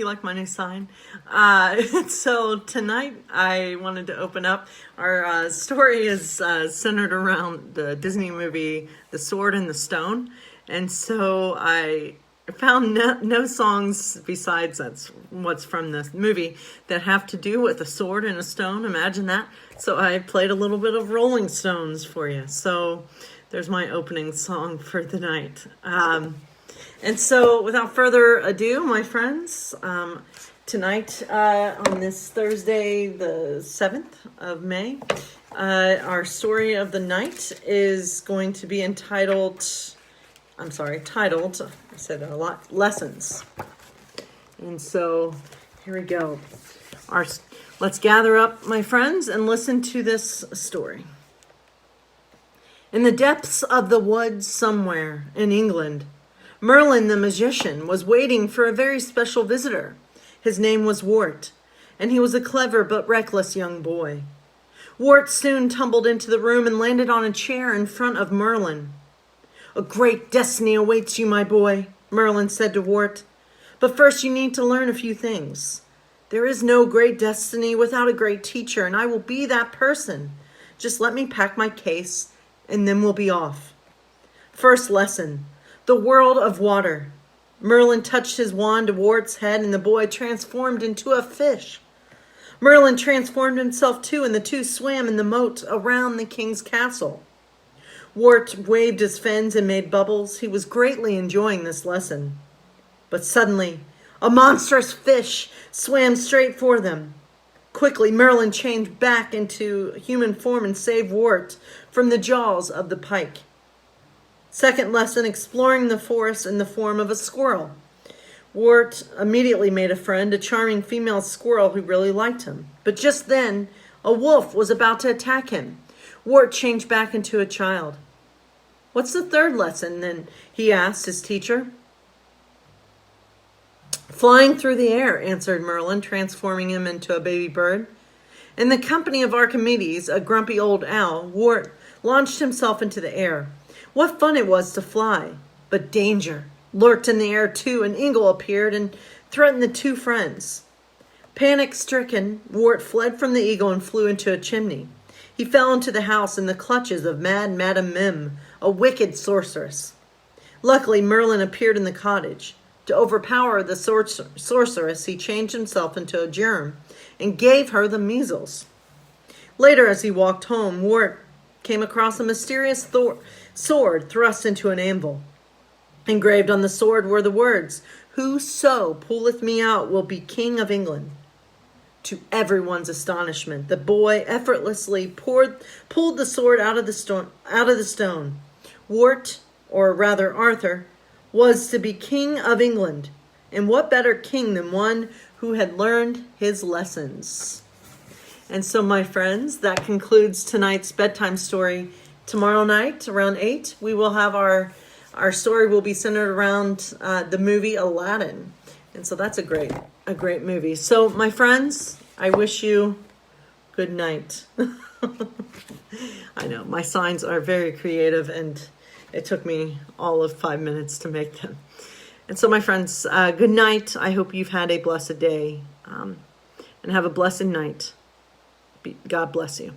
You like my new sign? So tonight I wanted to open up. Our story is centered around the Disney movie The Sword and the Stone. And so I found no songs besides that's what's from this movie that have to do with a sword and a stone. Imagine that. So I played a little bit of Rolling Stones for you. So there's my opening song for the night. And so without further ado, my friends, tonight on this Thursday, the 7th of May, our story of the night is going to be titled, I said that a lot, Lessons. And so here we go. Let's gather up, my friends, and listen to this story. In the depths of the woods somewhere in England, Merlin the magician was waiting for a very special visitor. His name was Wart, and he was a clever but reckless young boy. Wart soon tumbled into the room and landed on a chair in front of Merlin. "A great destiny awaits you, my boy," Merlin said to Wart. "But first you need to learn a few things. There is no great destiny without a great teacher, and I will be that person. Just let me pack my case, and then we'll be off. First lesson. The world of water." Merlin touched his wand to Wart's head, and the boy transformed into a fish. Merlin transformed himself too, and the two swam in the moat around the king's castle. Wart waved his fins and made bubbles. He was greatly enjoying this lesson. But suddenly, a monstrous fish swam straight for them. Quickly, Merlin changed back into human form and saved Wart from the jaws of the pike. Second lesson, exploring the forest in the form of a squirrel. Wart immediately made a friend, a charming female squirrel who really liked him. But just then, a wolf was about to attack him. Wart changed back into a child. "What's the third lesson, then?" he asked his teacher. "Flying through the air," answered Merlin, transforming him into a baby bird. In the company of Archimedes, a grumpy old owl, Wart launched himself into the air. What fun it was to fly! But danger lurked in the air too. An eagle appeared and threatened the two friends. Panic-stricken, Wart fled from the eagle and flew into a chimney. He fell into the house in the clutches of Mad Madam Mim, a wicked sorceress. Luckily, Merlin appeared in the cottage. To overpower the sorceress, he changed himself into a germ and gave her the measles. Later, as he walked home, Wart came across a mysterious sword thrust into an anvil. Engraved on the sword were the words, "Whoso pulleth me out will be king of England." To everyone's astonishment, the boy effortlessly pulled the sword out of the stone. Wart, or rather Arthur, was to be king of England. And what better king than one who had learned his lessons? And so, my friends, that concludes tonight's bedtime story. Tomorrow night, around 8, we will have our story will be centered around the movie Aladdin. And so that's a great movie. So, my friends, I wish you good night. I know, my signs are very creative, and it took me all of 5 minutes to make them. And so, my friends, good night. I hope you've had a blessed day, and have a blessed night. God bless you.